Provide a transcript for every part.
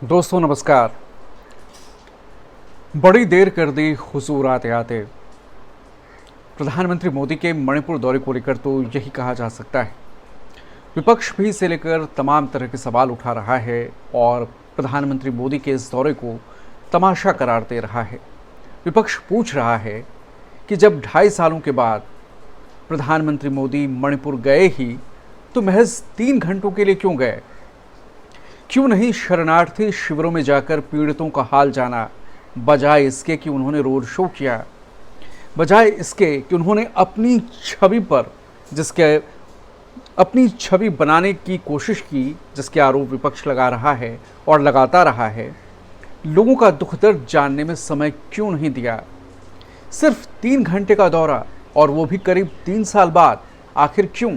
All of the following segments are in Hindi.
दोस्तों नमस्कार। बड़ी देर कर दी हुजूर आते आते। प्रधानमंत्री मोदी के मणिपुर दौरे को लेकर तो यही कहा जा सकता है। विपक्ष भी इसे लेकर तमाम तरह के सवाल उठा रहा है और प्रधानमंत्री मोदी के इस दौरे को तमाशा करार दे रहा है। विपक्ष पूछ रहा है कि जब 2.5 सालों के बाद प्रधानमंत्री मोदी मणिपुर गए ही तो महज 3 घंटों के लिए क्यों गए? क्यों नहीं शरणार्थी शिविरों में जाकर पीड़ितों का हाल जाना, बजाय इसके कि उन्होंने रोड शो किया, बजाय इसके कि उन्होंने अपनी छवि बनाने की कोशिश की, जिसके आरोप विपक्ष लगा रहा है और लगाता रहा है। लोगों का दुख दर्द जानने में समय क्यों नहीं दिया? सिर्फ 3 घंटे का दौरा, और वो भी करीब 3 साल बाद, आखिर क्यों?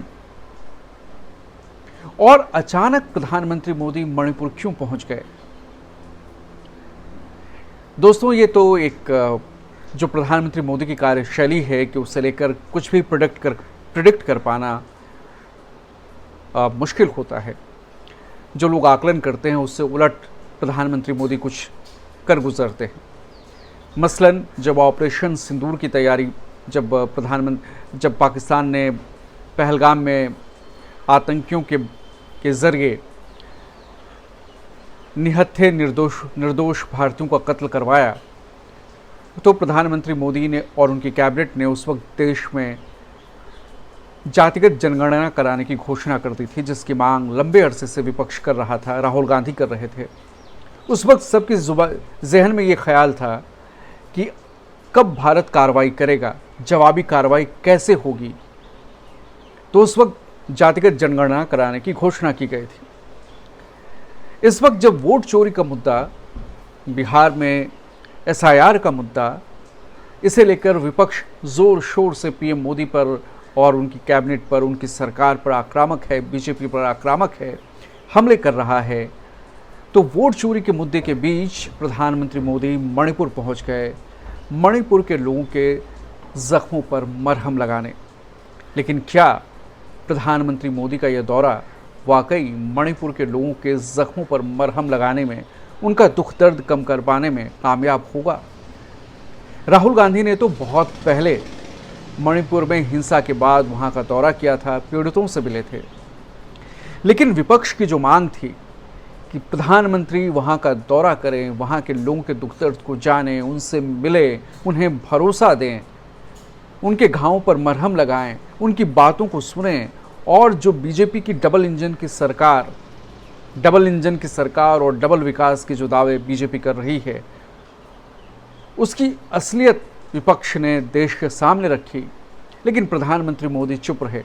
और अचानक प्रधानमंत्री मोदी मणिपुर क्यों पहुंच गए? दोस्तों, ये तो एक जो प्रधानमंत्री मोदी की कार्यशैली है कि उससे लेकर कुछ भी प्रिडिक्ट कर पाना मुश्किल होता है। जो लोग आकलन करते हैं उससे उलट प्रधानमंत्री मोदी कुछ कर गुजरते हैं। मसलन जब ऑपरेशन सिंदूर की तैयारी, जब पाकिस्तान ने पहलगाम में आतंकियों के जरिए निहत्थे निर्दोष भारतीयों का कत्ल करवाया, तो प्रधानमंत्री मोदी ने और उनकी कैबिनेट ने उस वक्त देश में जातिगत जनगणना कराने की घोषणा कर दी थी, जिसकी मांग लंबे अरसे से विपक्ष कर रहा था, राहुल गांधी कर रहे थे। उस वक्त सबके जहन में ये ख्याल था कि कब भारत कार्रवाई करेगा, जवाबी कार्रवाई कैसे होगी। तो उस वक्त जातिगत जनगणना कराने की घोषणा की गई थी। इस वक्त जब वोट चोरी का मुद्दा, बिहार में एसआईआर का मुद्दा, इसे लेकर विपक्ष जोर शोर से पीएम मोदी पर और उनकी कैबिनेट पर, उनकी सरकार पर आक्रामक है, बीजेपी पर आक्रामक है, हमले कर रहा है, तो वोट चोरी के मुद्दे के बीच प्रधानमंत्री मोदी मणिपुर पहुंच गए, मणिपुर के लोगों के जख्मों पर मरहम लगाने। लेकिन क्या प्रधानमंत्री मोदी का यह दौरा वाकई मणिपुर के लोगों के जख्मों पर मरहम लगाने में, उनका दुख दर्द कम कर पाने में कामयाब होगा? राहुल गांधी ने तो बहुत पहले मणिपुर में हिंसा के बाद वहां का दौरा किया था, पीड़ितों से मिले थे। लेकिन विपक्ष की जो मांग थी कि प्रधानमंत्री वहां का दौरा करें, वहां के लोगों के दुख दर्द को जानें, उनसे मिले, उन्हें भरोसा दें, उनके घावों पर मरहम लगाएं, उनकी बातों को सुनें, और जो बीजेपी की डबल इंजन की सरकार और डबल विकास के जो दावे बीजेपी कर रही है, उसकी असलियत विपक्ष ने देश के सामने रखी। लेकिन प्रधानमंत्री मोदी चुप रहे।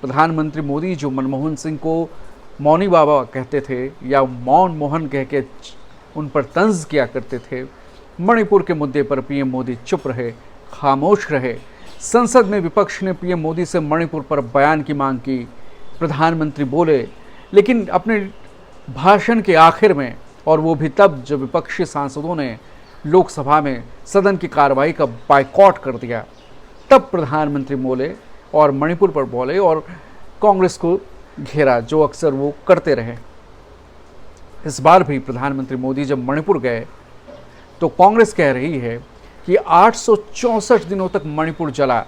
प्रधानमंत्री मोदी जो मनमोहन सिंह को मौनी बाबा कहते थे या मौन मोहन कह के उन पर तंज किया करते थे, मणिपुर के मुद्दे पर पीएम मोदी चुप रहे, खामोश रहे। संसद में विपक्ष ने पीएम मोदी से मणिपुर पर बयान की मांग की, प्रधानमंत्री बोले, लेकिन अपने भाषण के आखिर में, और वो भी तब जब विपक्षी सांसदों ने लोकसभा में सदन की कार्रवाई का बायकॉट कर दिया, तब प्रधानमंत्री बोले और मणिपुर पर बोले और कांग्रेस को घेरा, जो अक्सर वो करते रहे। इस बार भी प्रधानमंत्री मोदी जब मणिपुर गए तो कांग्रेस कह रही है कि 864 दिनों तक मणिपुर जला,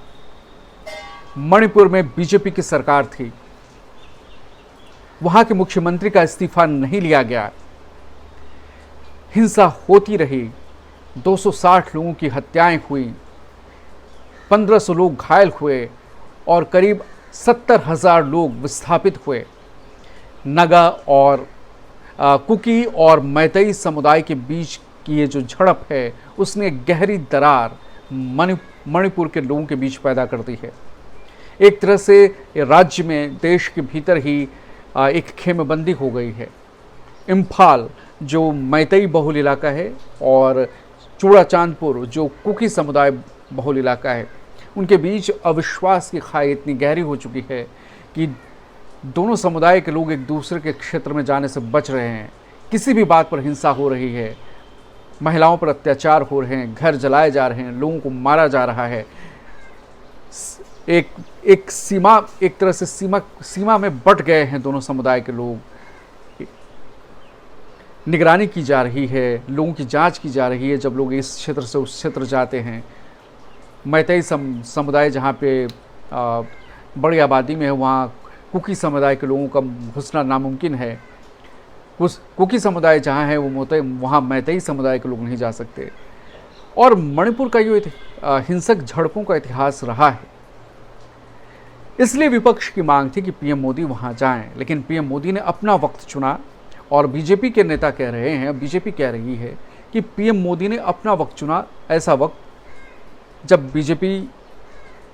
मणिपुर में बीजेपी की सरकार थी, वहां के मुख्यमंत्री का इस्तीफा नहीं लिया गया, हिंसा होती रही, 260 लोगों की हत्याएं हुई, 1500 लोग घायल हुए और करीब 70,000 लोग विस्थापित हुए। नगा और कुकी और मैतेई समुदाय के बीच की ये जो झड़प है, उसने गहरी दरार मणिपुर के लोगों के बीच पैदा कर दी है। एक तरह से राज्य में, देश के भीतर ही एक खेमेबंदी हो गई है। इम्फाल जो मैतेई बहुल इलाका है और चूड़ाचांदपुर जो कुकी समुदाय बहुल इलाका है, उनके बीच अविश्वास की खाई इतनी गहरी हो चुकी है कि दोनों समुदाय के लोग एक दूसरे के क्षेत्र में जाने से बच रहे हैं। किसी भी बात पर हिंसा हो रही है, महिलाओं पर अत्याचार हो रहे हैं, घर जलाए जा रहे हैं, लोगों को मारा जा रहा है। एक सीमा, एक तरह से सीमा में बट गए हैं दोनों समुदाय के लोग। निगरानी की जा रही है, लोगों की जांच की जा रही है जब लोग इस क्षेत्र से उस क्षेत्र जाते हैं। मैतेई समुदाय जहाँ पे बड़ी आबादी में है, वहाँ कुकी समुदाय के लोगों का घुसना नामुमकिन है। कुकी समुदाय जहाँ है वहाँ मैतेई समुदाय के लोग नहीं जा सकते। और मणिपुर का ये हिंसक झड़पों का इतिहास रहा है, इसलिए विपक्ष की मांग थी कि पीएम मोदी वहाँ जाएं, लेकिन पीएम मोदी ने अपना वक्त चुना। और बीजेपी के नेता कह रहे हैं, बीजेपी कह रही है कि पीएम मोदी ने अपना वक्त चुना, ऐसा वक्त जब बीजेपी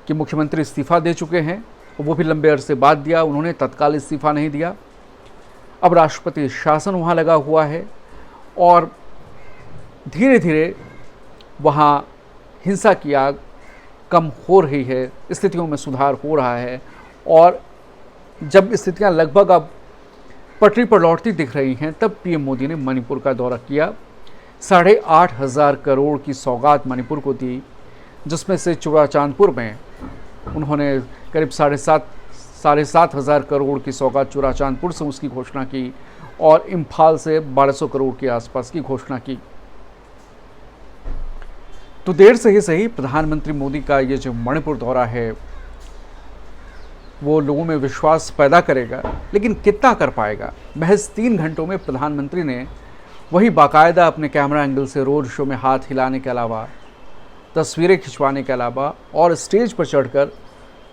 के मुख्यमंत्री इस्तीफा दे चुके हैं, वो भी लंबे अरसे बाद दिया, उन्होंने तत्काल इस्तीफा नहीं दिया। अब राष्ट्रपति शासन वहाँ लगा हुआ है और धीरे धीरे वहाँ हिंसा की आग कम हो रही है, स्थितियों में सुधार हो रहा है। और जब स्थितियाँ लगभग अब पटरी पर लौटती दिख रही हैं, तब पीएम मोदी ने मणिपुर का दौरा किया। 8,500 करोड़ की सौगात मणिपुर को दी, जिसमें से चुराचांदपुर में उन्होंने करीब 7,500 करोड़ की सौगात चुराचांदपुर से उसकी घोषणा की और इम्फाल से 1,200 करोड़ के आसपास की घोषणा की। तो देर से ही सही प्रधानमंत्री मोदी का ये जो मणिपुर दौरा है वो लोगों में विश्वास पैदा करेगा, लेकिन कितना कर पाएगा। महज 3 घंटों में प्रधानमंत्री ने वही बाकायदा अपने कैमरा एंगल से रोड शो में हाथ हिलाने के अलावा, तस्वीरें खिंचवाने के अलावा और स्टेज पर चढ़कर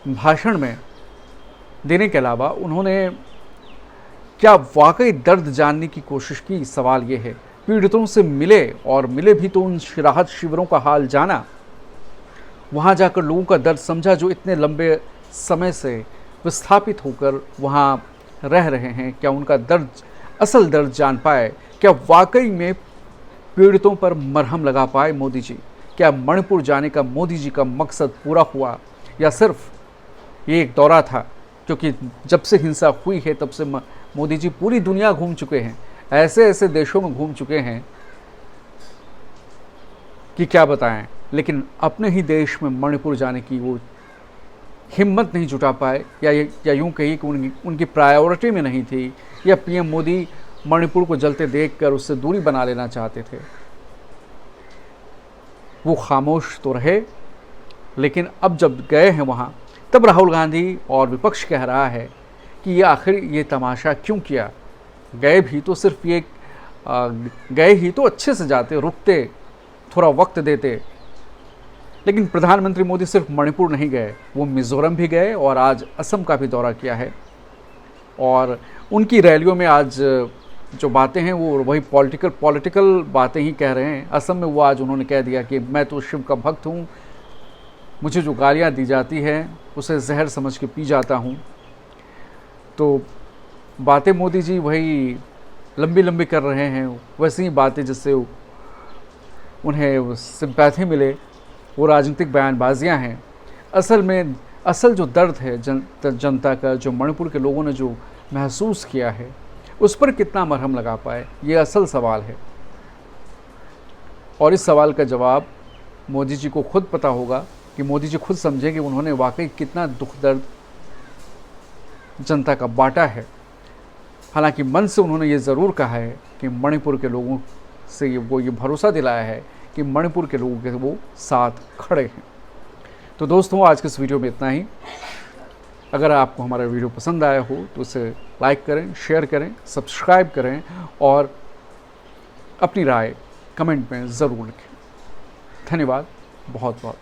भाषण में देने के अलावा उन्होंने क्या वाकई दर्द जानने की कोशिश की। सवाल ये है, पीड़ितों से मिले और मिले भी तो उन राहत शिविरों का हाल जाना, वहाँ जाकर लोगों का दर्द समझा जो इतने लंबे समय से विस्थापित होकर वहाँ रह रहे हैं। क्या उनका दर्द, असल दर्द जान पाए? क्या वाकई में पीड़ितों पर मरहम लगा पाए मोदी जी? क्या मणिपुर जाने का मोदी जी का मकसद पूरा हुआ या सिर्फ ये एक दौरा था? क्योंकि जब से हिंसा हुई है तब से मोदी जी पूरी दुनिया घूम चुके हैं, ऐसे ऐसे देशों में घूम चुके हैं कि क्या बताएं, लेकिन अपने ही देश में मणिपुर जाने की वो हिम्मत नहीं जुटा पाए, या यूं कही कि उनकी प्रायोरिटी में नहीं थी, या पीएम मोदी मणिपुर को जलते देखकर उससे दूरी बना लेना चाहते थे। वो खामोश तो रहे, लेकिन अब जब गए हैं वहाँ, तब राहुल गांधी और विपक्ष कह रहा है कि ये आखिर ये तमाशा क्यों किया। गए भी तो सिर्फ ये गए ही तो अच्छे से जाते, रुकते, थोड़ा वक्त देते। लेकिन प्रधानमंत्री मोदी सिर्फ मणिपुर नहीं गए, वो मिज़ोरम भी गए और आज असम का भी दौरा किया है। और उनकी रैलियों में आज जो बातें हैं वो वही पॉलिटिकल बातें ही कह रहे हैं। असम में वो आज उन्होंने कह दिया कि मैं तो शिव का भक्त हूँ, मुझे जो गालियाँ दी जाती हैं उसे जहर समझ के पी जाता हूँ। तो बातें मोदी जी वही लंबी लंबी कर रहे हैं, वैसी ही बातें जिससे उन्हें सिंपैथी मिले, वो राजनीतिक बयानबाजियाँ हैं। असल जो दर्द है जनता का, जो मणिपुर के लोगों ने जो महसूस किया है, उस पर कितना मरहम लगा पाए, ये असल सवाल है। और इस सवाल का जवाब मोदी जी को खुद पता होगा, कि मोदी जी खुद समझे कि उन्होंने वाकई कितना दुख दर्द जनता का बांटा है। हालांकि मन से उन्होंने ये ज़रूर कहा है कि मणिपुर के लोगों से वो ये भरोसा दिलाया है कि मणिपुर के लोगों के वो साथ खड़े हैं। तो दोस्तों, आज के इस वीडियो में इतना ही। अगर आपको हमारा वीडियो पसंद आया हो तो उसे लाइक करें, शेयर करें, सब्सक्राइब करें और अपनी राय कमेंट में ज़रूर लिखें। धन्यवाद बहुत बहुत।